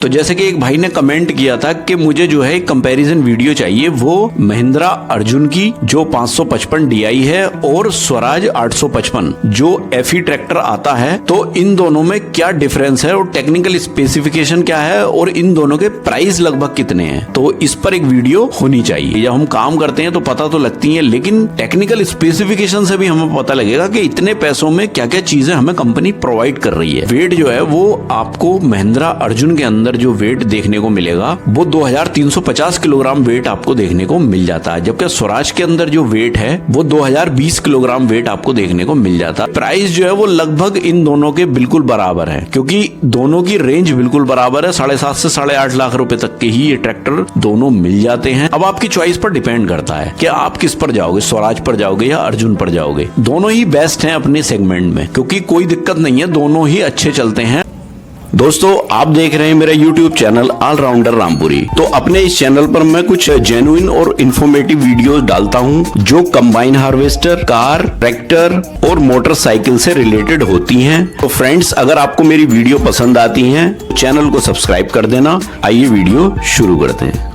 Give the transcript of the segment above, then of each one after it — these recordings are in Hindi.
तो जैसे कि एक भाई ने कमेंट किया था कि मुझे जो है कंपैरिजन वीडियो चाहिए, वो महिंद्रा अर्जुन की जो 555 DI है और स्वराज 855 जो FE ट्रैक्टर आता है, तो इन दोनों में क्या डिफरेंस है और टेक्निकल स्पेसिफिकेशन क्या है और इन दोनों के प्राइस लगभग कितने हैं। तो इस पर एक वीडियो होनी चाहिए। जब हम काम करते हैं तो पता तो लगती है, लेकिन टेक्निकल स्पेसिफिकेशन से भी हमें पता लगेगा कि इतने पैसों में क्या क्या चीजें हमें कंपनी प्रोवाइड कर रही है। वेट जो है वो आपको महिंद्रा अर्जुन के अंदर जो वेट देखने को मिलेगा वो 2350 किलोग्राम वेट आपको देखने को मिल जाता है, जबकि स्वराज के अंदर जो वेट है वो 2020 किलोग्राम वेट आपको देखने को मिल जाता है। प्राइस जो है वो लगभग इन दोनों के बिल्कुल बराबर है, क्योंकि दोनों की रेंज बिल्कुल बराबर है। 7.5 से 8.5 लाख रुपए तक के ही ये ट्रैक्टर दोनों मिल जाते हैं। अब आपकी चॉइस पर डिपेंड करता है कि आप किस पर जाओगे, स्वराज पर जाओगे या अर्जुन पर जाओगे। दोनों ही बेस्ट हैं अपने सेगमेंट में, क्योंकि कोई दिक्कत नहीं है, दोनों ही अच्छे चलते हैं। दोस्तों, आप देख रहे हैं मेरा YouTube चैनल ऑलराउंडर रामपुरी। तो अपने इस चैनल पर मैं कुछ जेन्युइन और इंफॉर्मेटिव वीडियोस डालता हूं जो कंबाइन हार्वेस्टर, कार, ट्रैक्टर और मोटरसाइकिल से रिलेटेड होती हैं। तो फ्रेंड्स, अगर आपको मेरी वीडियो पसंद आती हैं तो चैनल को सब्सक्राइब कर देना। आइए वीडियो शुरू करते हैं।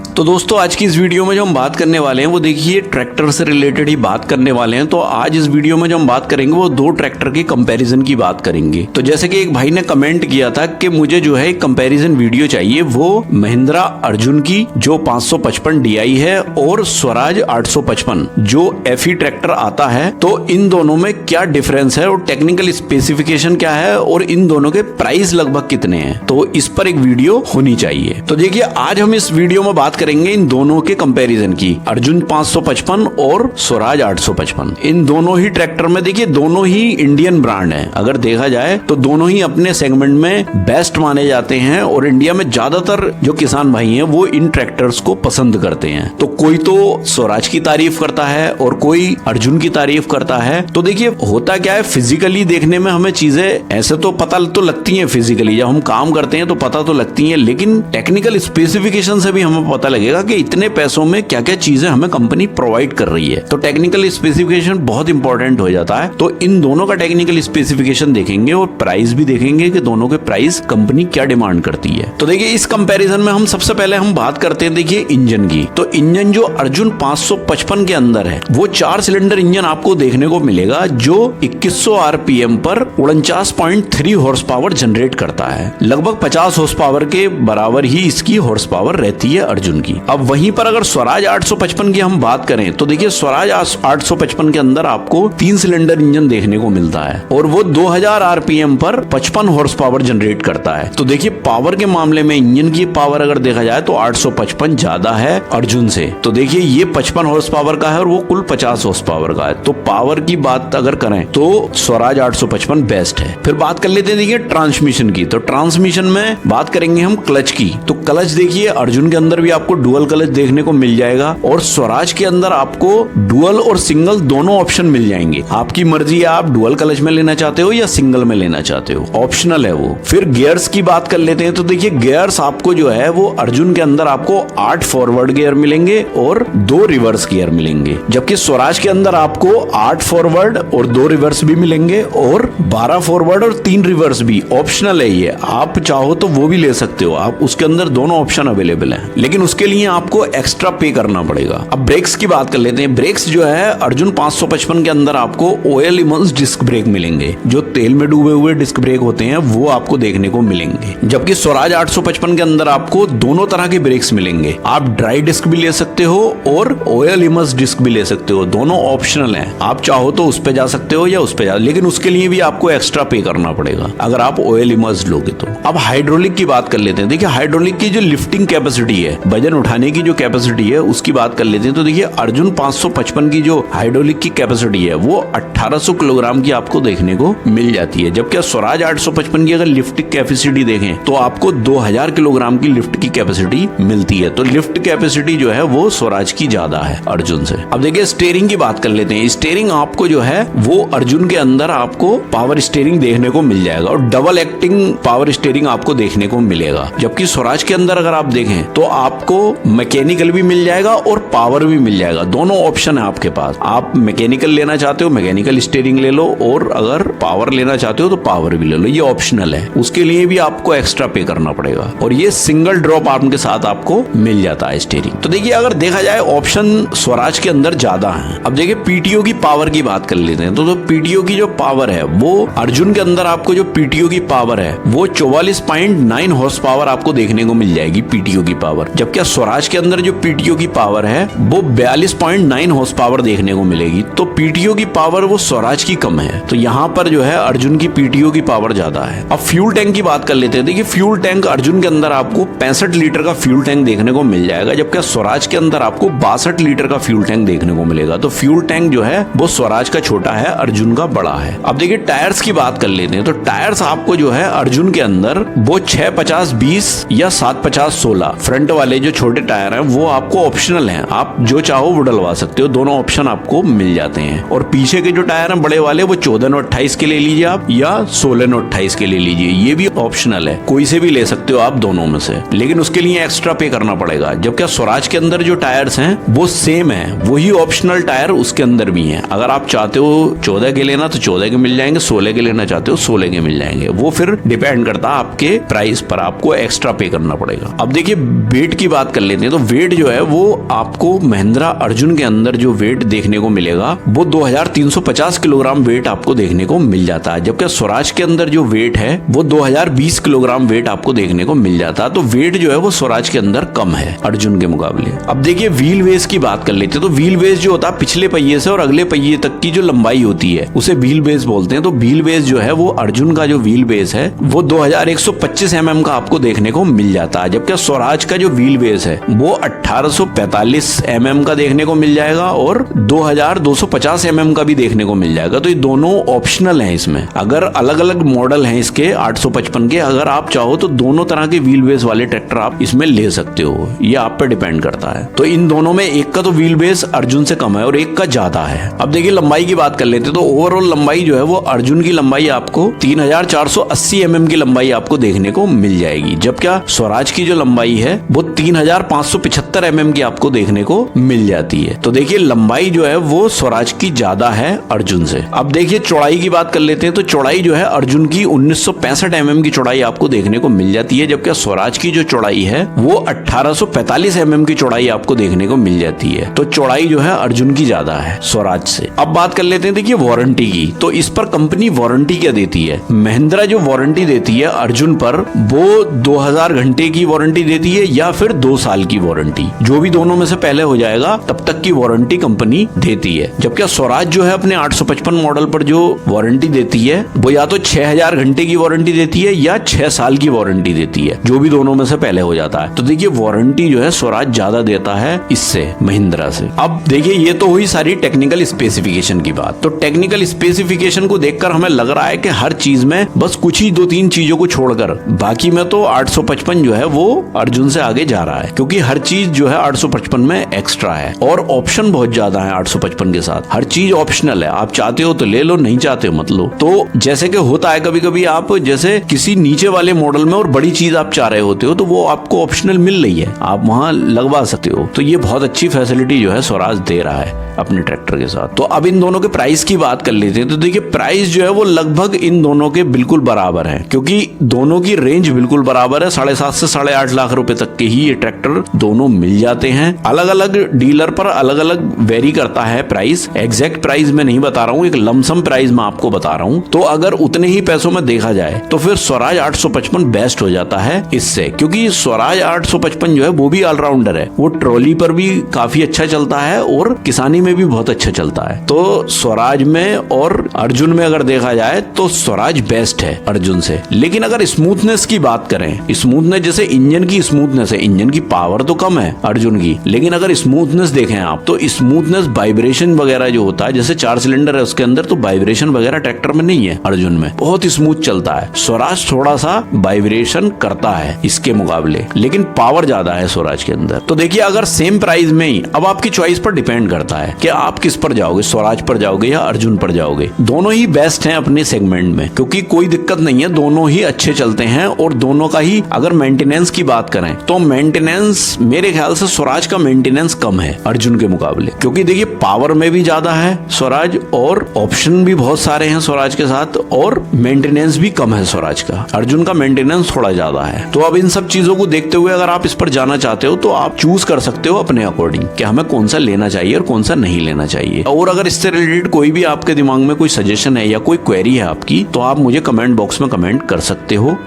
तो दोस्तों, आज की इस वीडियो में जो हम बात करने वाले हैं वो देखिए ट्रैक्टर से रिलेटेड ही बात करने वाले हैं। तो आज इस वीडियो में जो हम बात करेंगे वो दो ट्रैक्टर की कंपैरिजन की बात करेंगे। तो जैसे कि एक भाई ने कमेंट किया था कि मुझे जो है कंपैरिजन वीडियो चाहिए, वो महिंद्रा अर्जुन की जो 555 DI है और स्वराज 855 जो FE ट्रैक्टर आता है, तो इन दोनों में क्या डिफरेंस है और टेक्निकल स्पेसिफिकेशन क्या है और इन दोनों के प्राइस लगभग कितने हैं। तो इस पर एक वीडियो होनी चाहिए। तो देखिए, आज हम इस वीडियो में बात करेंगे इन दोनों के कंपैरिजन की, अर्जुन 555 और स्वराज 855। इन दोनों ही ट्रैक्टर में देखिए दोनों ही इंडियन ब्रांड हैं। अगर देखा जाए तो दोनों ही अपने सेगमेंट में बेस्ट माने जाते हैं और इंडिया में ज्यादातर जो किसान भाई हैं वो इन ट्रैक्टर्स को पसंद करते हैं। तो कोई तो स्वराज की तारीफ करता है और कोई अर्जुन की तारीफ करता है। तो देखिए होता क्या है, फिजिकली देखने में हमें चीजें ऐसे तो पता तो लगती हैं, फिजिकली जब हम काम करते हैं तो पता तो लगती हैं, लेकिन टेक्निकल स्पेसिफिकेशन से भी हमें पता लगेगा कि इतने पैसों में क्या क्या चीजें हमें कंपनी प्रोवाइड कर रही है। तो टेक्निकल स्पेसिफिकेशन बहुत इंपॉर्टेंट हो जाता है। तो इन दोनों का टेक्निकल स्पेसिफिकेशन देखेंगे और प्राइस भी देखेंगे कि दोनों के प्राइस कंपनी क्या डिमांड करती है। तो देखिए, इस कंपैरिजन में हम सबसे पहले हम बात करते हैं देखिए इंजन की। तो इंजन जो अर्जुन 555 के अंदर है वो 4 सिलेंडर इंजन आपको देखने को मिलेगा जो 2100 RPM पर 49.3 हॉर्स पावर जनरेट करता है। लगभग 50 हॉर्स पावर के बराबर ही इसकी हॉर्स पावर रहती है अर्जुन की। अब वहीं पर अगर स्वराज 855 की हम बात करें तो देखिए स्वराज 855 के अंदर आपको 3 सिलेंडर इंजन देखने को मिलता है और वो 2000 RPM पर 55 हॉर्स पावर जनरेट करता है। तो देखिए पावर के मामले में इंजन की पावर अगर देखा जाए तो 855 ज्यादा है अर्जुन से। तो देखिए ये 55 हॉर्स पावर का है और वो कुल 50 हॉर्स पावर का है। तो पावर की बात अगर करें तो स्वराज 855 बेस्ट है। फिर बात कर लेते हैं देखिए ट्रांसमिशन की। तो ट्रांसमिशन में बात करेंगे हम क्लच की। तो क्लच देखिए अर्जुन के अंदर भी आपको डुअल क्लच देखने को मिल जाएगा और स्वराज के अंदर आपको डुअल और सिंगल दोनों ऑप्शन मिल जाएंगे। आपकी मर्जी है, आप डुअल क्लच में लेना चाहते हो या सिंगल में लेना चाहते हो, ऑप्शनल है वो। फिर गियर्स की बात कर लेते हैं। तो देखिए गियर्स आपको जो है वो अर्जुन के अंदर आपको 8 फॉरवर्ड गियर मिलेंगे और 2 रिवर्स गियर मिलेंगे, जबकि स्वराज के अंदर आपको 8 फॉरवर्ड और 2 रिवर्स भी मिलेंगे और 12 फॉरवर्ड और 3 रिवर्स भी ऑप्शनल है। ये आप चाहो तो वो भी ले सकते हो, आप उसके अंदर दोनों ऑप्शन अवेलेबल है, लेकिन उसके लिए आपको एक्स्ट्रा पे करना पड़ेगा। अब ब्रेक्स की बात कर लेते हैं। ब्रेक्स जो है अर्जुन 555 के अंदर आपको ऑयल इमल्स डिस्क ब्रेक मिलेंगे, जो तेल में डूबे हुए डिस्क ब्रेक होते हैं वो आपको देखने को मिलेंगे, जबकि स्वराज 855 के अंदर आपको दोनों तरह के ब्रेक्स मिलेंगे। आप ड्राई डिस्क भी ले सकते हो और ऑयल इमल्स डिस्क भी ले सकते हो, दोनों ऑप्शनल है। आप चाहो तो उस पे जा सकते हो या उस पे जा, लेकिन उसके लिए भी आपको एक्स्ट्रा पे करना पड़ेगा अगर आप ऑयल इमल्स लोगे तो। अब हाइड्रोलिक की बात कर लेते हैं। देखिए हाइड्रोलिक की जो लिफ्टिंग कैपेसिटी है, वजन उठाने की जो कैपेसिटी है उसकी बात कर लेते हैं तो देखिए अर्जुन 555 की जो हाइड्रोलिक की कैपेसिटी है वो 1800 किलोग्राम की आपको देखने को मिल जाती है, जबकि स्वराज 855 की अगर लिफ्ट कैपेसिटी देखें तो आपको 2000 किलोग्राम की लिफ्ट की कैपेसिटी मिलती है। तो लिफ्ट कैपेसिटी जो है वो स्वराज की ज्यादा है अर्जुन से। अब देखिए स्टीयरिंग की बात कर लेते हैं। स्टीयरिंग आपको जो है वो अर्जुन के अंदर आपको पावर स्टीयरिंग देखने को मिल जाएगा और डबल एक्टिंग पावर स्टीयरिंग आपको देखने को मिलेगा, जबकि स्वराज के अंदर अगर आप देखें तो आपको मैकेनिकल भी मिल जाएगा और पावर भी मिल जाएगा। दोनों ऑप्शन है आपके पास। आप मैकेनिकल लेना चाहते हो मैकेनिकल स्टीयरिंग ले लो, और अगर पावर लेना चाहते हो तो पावर भी ले लो। ये ऑप्शनल है, उसके लिए भी आपको एक्स्ट्रा पे करना पड़ेगा, और ये सिंगल ड्रॉप आर्म के साथ आपको मिल जाता है स्टीयरिंग। तो देखिए अगर देखा जाए ऑप्शन स्वराज के अंदर ज्यादा है। अब देखिए पीटीओ की पावर की बात कर लेते हैं तो पीटीओ की जो पावर है वो अर्जुन के अंदर आपको जो पीटीओ की पावर है वो 44.9 हॉर्स पावर आपको देखने को मिल जाएगी पीटीओ की पावर, जबकि स्वराज के अंदर जो पीटीओ की पावर है वो 42.9 हॉर्स पावर देखने को मिलेगी। तो पीटीओ की पावर वो स्वराज की कम है, तो यहाँ पर जो है अर्जुन की पीटीओ की पावर ज्यादा है। अब फ्यूल टैंक की बात कर लेते हैं। देखिए फ्यूल टैंक अर्जुन के अंदर आपको 65 लीटर का फ्यूल टैंक देखने को मिल जाएगा, जबकि स्वराज के अंदर आपको 62 लीटर का फ्यूल टैंक देखने को मिलेगा। तो फ्यूल टैंक जो है वो स्वराज का छोटा है, अर्जुन का बड़ा है। अब देखिए टायर्स की बात कर लेते हैं तो टायर्स आपको जो है अर्जुन के अंदर वो 650-20 या 750-16 फ्रंट वाले जो छोटे टायर हैं वो आपको ऑप्शनल हैं, आप जो चाहो वो डलवा सकते हो, दोनों ऑप्शन आपको मिल जाते हैं। और पीछे के जो टायर हैं बड़े वाले वो 14/28 के ले लीजिए आप, या 16/28 के ले लीजिए, ये भी ऑप्शनल है, कोई से भी ले सकते हो आप दोनों में से, लेकिन उसके लिए एक्स्ट्रा पे करना पड़ेगा। जबकि स्वराज के अंदर जो टायर्स हैं वो सेम है, वही ऑप्शनल टायर उसके अंदर भी है। अगर आप चाहते हो 14 के लेना तो 14 के मिल जाएंगे, 16 के लेना चाहते हो 16 के मिल जाएंगे, वो फिर डिपेंड करता है आपके प्राइस पर, आपको एक्स्ट्रा पे करना पड़ेगा। अब देखिए वेट की बात कर लेते हैं तो वेट जो है वो आपको महिंद्रा अर्जुन के अंदर जो वेट देखने को मिलेगा वो 2350 किलोग्राम वेट आपको देखने को मिल जाता है, जबकि स्वराज के अंदर जो वेट है वो 2020 किलोग्राम वेट आपको देखने को मिल जाता है। तो वेट जो है वो स्वराज के अंदर कम है अर्जुन के मुकाबले। अब देखिए व्हील बेस की बात कर लेते हैं तो व्हील बेस जो होता है पिछले पहिए से और अगले पहिए तक की जो लंबाई होती है उसे व्हील बेस बोलते हैं। तो व्हील बेस जो है वो अर्जुन का जो व्हील बेस है वो 2125 mm का आपको देखने को मिल जाता है, जबकि स्वराज का जो व्हील बेस है वो 1845 mm का देखने को मिल जाएगा और 2250 mm का भी देखने को मिल जाएगा। तो ये दोनों ऑप्शनल हैं, इसमें अगर अलग अलग मॉडल हैं इसके 855 के, अगर आप चाहो तो दोनों तरह के व्हील बेस वाले ट्रैक्टर आप इसमें ले सकते हो, ये आप पे डिपेंड करता है। तो इन दोनों में एक का तो व्हील बेस अर्जुन से कम है और एक का ज्यादा है। अब देखिए लंबाई की बात कर लेते तो ओवरऑल लंबाई जो है वो अर्जुन की लंबाई आपको 3480 mm की लंबाई आपको देखने को मिल जाएगी, जबकि स्वराज की जो लंबाई है वो 3575 mm की आपको देखने को मिल जाती है। तो देखिए लंबाई जो है वो स्वराज की ज्यादा है अर्जुन से। अब देखिए चौड़ाई की बात कर लेते हैं तो चौड़ाई जो है अर्जुन की 1965 mm की चौड़ाई आपको देखने को मिल जाती है, जबकि स्वराज की जो चौड़ाई है वो 1845 mm की चौड़ाई आपको देखने को मिल जाती है। तो चौड़ाई जो है अर्जुन की ज्यादा है स्वराज से। अब बात कर लेते हैं देखिए वारंटी की, तो इस पर कंपनी वारंटी क्या देती है। महिंद्रा जो वारंटी देती है अर्जुन पर वो 2000 घंटे की वारंटी देती है या फिर 2 साल की वारंटी, जो भी दोनों में से पहले हो जाएगा तब तक की वारंटी कंपनी देती है। जबकि स्वराज जो है अपने 855 मॉडल पर जो वारंटी देती है वो या तो 6000 घंटे की वारंटी देती है या 6 साल की वारंटी देती है, जो भी दोनों में से पहले हो जाता है। तो देखिए वारंटी जो है स्वराज ज्यादा देता है इससे महिंद्रा से। अब देखिए ये तो हुई सारी टेक्निकल स्पेसिफिकेशन की बात। तो टेक्निकल स्पेसिफिकेशन को देखकर हमें लग रहा है कि हर चीज में बस कुछ ही 2-3 चीजों को छोड़कर बाकी में तो 855 जो है वो अर्जुन से आगे जा रहा है, क्योंकि हर चीज जो है 855 में एक्स्ट्रा है और ऑप्शन बहुत ज्यादा है 855 के साथ। हर चीज ऑप्शनल है, आप चाहते हो तो ले लो, नहीं चाहते हो मत लो। तो जैसे कि होता है कभी कभी आप जैसे किसी नीचे वाले मॉडल में और बड़ी चीज आप चाह रहे होते हो तो वो आपको ऑप्शनल मिल रही है, आप वहां लगवा सकते हो। तो ये बहुत अच्छी फैसिलिटी जो है स्वराज दे रहा है अपने ट्रैक्टर के साथ। तो अब इन दोनों के प्राइस की बात कर लेते हैं तो देखिए प्राइस जो है वो लगभग इन दोनों के बिल्कुल बराबर है, क्योंकि दोनों की रेंज बिल्कुल बराबर है। 7.5 से 8.5 लाख रुपए तक के ही ये ट्रैक्टर दोनों मिल जाते हैं। अलग अलग डीलर पर अलग अलग वेरी करता है प्राइस, एग्जैक्ट प्राइस मैं नहीं बता रहा हूँ, एक लमसम प्राइस मैं आपको बता रहा हूँ। तो अगर उतने ही पैसों में देखा जाए तो फिर स्वराज 855 बेस्ट हो जाता है इससे, क्योंकि स्वराज 855 जो है वो भी ऑलराउंडर है, वो ट्रॉली पर भी काफी अच्छा चलता है और किसानी में भी बहुत अच्छा चलता है। तो स्वराज में और अर्जुन में अगर देखा जाए तो स्वराज बेस्ट है अर्जुन से। लेकिन अगर स्मूथनेस की बात करें, स्मूथनेस जैसे इंजन की स्मूथनेस है, इंजन की पावर तो कम है अर्जुन की, लेकिन अगर स्मूथनेस देखें आप तो स्मूथनेस, वाइब्रेशन वगैरह जो होता है, जैसे 4 सिलेंडर है उसके अंदर, तो वाइब्रेशन वगैरह ट्रैक्टर में नहीं है अर्जुन में, बहुत स्मूथ चलता है। स्वराज थोड़ा सा वाइब्रेशन करता है इसके मुकाबले, लेकिन पावर ज्यादा है स्वराज के अंदर। तो देखिए अगर सेम प्राइस में ही, अब आपकी चॉइस पर डिपेंड करता है कि आप किस पर जाओगे, स्वराज पर जाओगे या अर्जुन पर जाओगे। दोनों ही बेस्ट हैं अपने सेगमेंट में, क्योंकि कोई दिक्कत नहीं है, दोनों ही अच्छे चलते हैं। और दोनों का ही अगर मेंटेनेंस की बात करें तो मेंटेनेंस मेरे ख्याल से स्वराज का मेंटेनेंस कम है अर्जुन के मुकाबले, क्योंकि देखिए पावर में भी ज्यादा है स्वराज और ऑप्शन भी बहुत सारे हैं स्वराज के साथ, और मेंटेनेंस भी कम है स्वराज का। अर्जुन का मेंटेनेंस थोड़ा ज्यादा है। तो अब इन सब चीजों को देखते हुए अगर आप इस पर जाना चाहते हो तो आप चूज कर सकते हो अपने अकॉर्डिंग कि हमें कौन सा लेना चाहिए और कौन सा नहीं लेना चाहिए। और अगर इससे रिलेटेड कोई भी आपके दिमाग में कोई सजेशन है या कोई क्वेरी है आपकी, तो आप मुझे कमेंट बॉक्स में कमेंट कर सकते हो।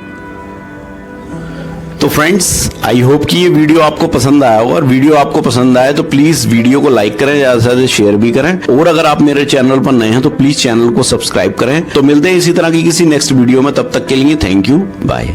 तो फ्रेंड्स, आई होप कि ये वीडियो आपको पसंद आया होगा, और वीडियो आपको पसंद आए तो प्लीज वीडियो को लाइक करें, ज्यादा से ज्यादा शेयर भी करें, और अगर आप मेरे चैनल पर नए हैं तो प्लीज चैनल को सब्सक्राइब करें। तो मिलते हैं इसी तरह की किसी नेक्स्ट वीडियो में, तब तक के लिए थैंक यू, बाय।